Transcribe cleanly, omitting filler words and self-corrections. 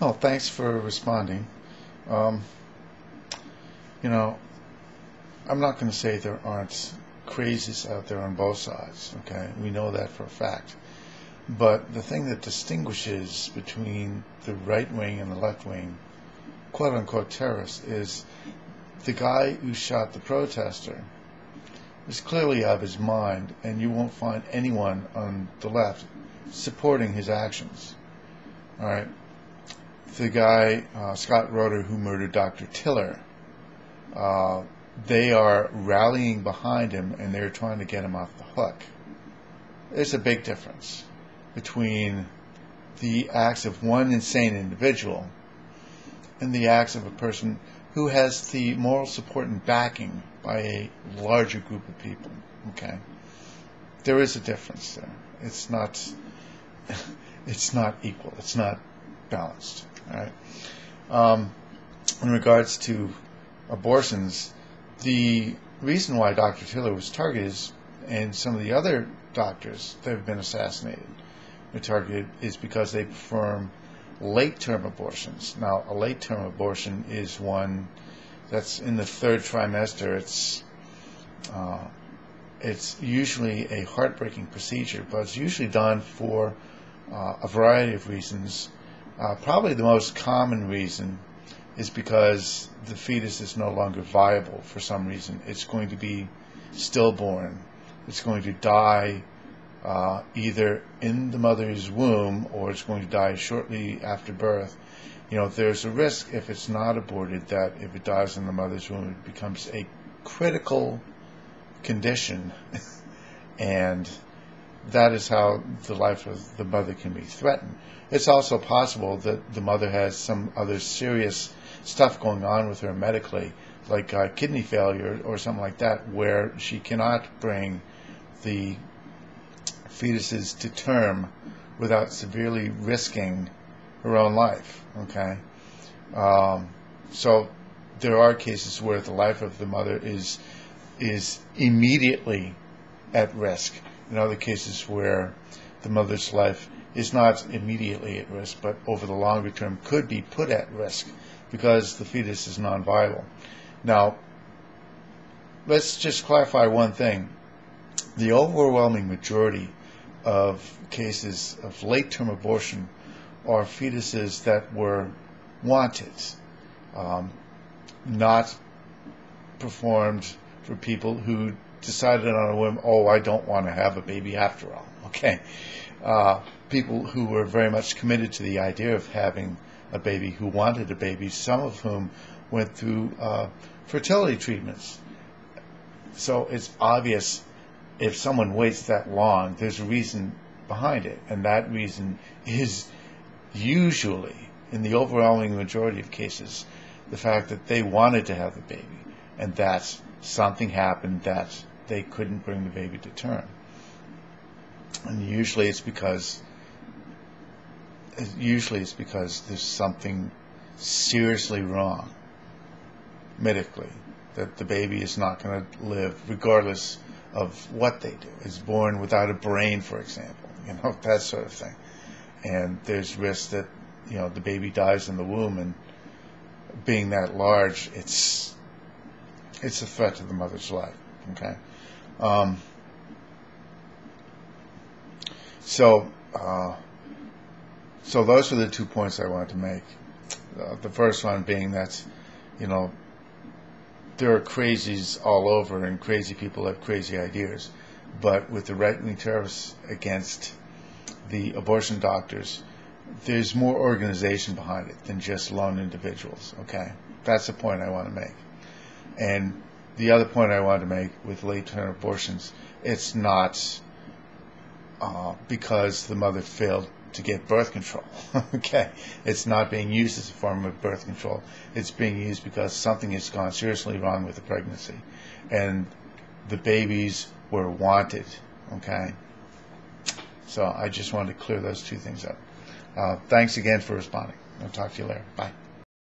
Oh, thanks for responding. Um, you know, I'm not going to say there aren't crazies out there on both sides, okay? We know that for a fact. But the thing that distinguishes between the right wing and the left wing, quote unquote terrorists, is the guy who shot the protester is clearly out of his mind, and you won't find anyone on the left supporting his actions. All right? The guy, Scott Roeder, who murdered Dr. Tiller, they are rallying behind him and they're trying to get him off the hook. There's a big difference between the acts of one insane individual and the acts of a person who has the moral support and backing by a larger group of people. Okay, there is a difference there. It's not equal. It's not balanced. All right. In regards to abortions, the reason why Dr. Tiller was targeted and some of the other doctors that have been assassinated were targeted is because they perform late-term abortions. Now, a late-term abortion is one that's in the third trimester. It's usually a heartbreaking procedure, but it's usually done for a variety of reasons. Probably the most common reason is because the fetus is no longer viable for some reason. It's going to be stillborn. It's going to die either in the mother's womb or it's going to die shortly after birth. You know, there's a risk if it's not aborted that if it dies in the mother's womb, it becomes a critical condition, and that is how the life of the mother can be threatened. It's also possible that the mother has some other serious stuff going on with her medically, like kidney failure or something like that, where she cannot bring the fetuses to term without severely risking her own life. Okay, so there are cases where the life of the mother is immediately at risk. In other cases where the mother's life is not immediately at risk, but over the longer term could be put at risk because the fetus is non-viable. Now, let's just clarify one thing. The overwhelming majority of cases of late-term abortion are fetuses that were wanted, not performed for people who decided on a whim, oh, I don't want to have a baby after all. Okay, people who were very much committed to the idea of having a baby, who wanted a baby, some of whom went through fertility treatments. So it's obvious if someone waits that long, there's a reason behind it, and that reason is usually, in the overwhelming majority of cases, the fact that they wanted to have the baby, and that something happened that they couldn't bring the baby to term. And usually it's because there's something seriously wrong medically, that the baby is not going to live regardless of what they do. It's born without a brain, for example, that sort of thing. And there's risk that, the baby dies in the womb, and being that large, it's a threat to the mother's life. Okay. So those are the 2 points I wanted to make. The first one being that, there are crazies all over, and crazy people have crazy ideas. But with the right-wing terrorists against the abortion doctors, there's more organization behind it than just lone individuals. Okay, that's the point I want to make. And the other point I want to make with late-term abortions, it's not because the mother failed to get birth control. Okay, it's not being used as a form of birth control. It's being used because something has gone seriously wrong with the pregnancy, and the babies were wanted. Okay, so I just wanted to clear those two things up. Thanks again for responding. I'll talk to you later. Bye.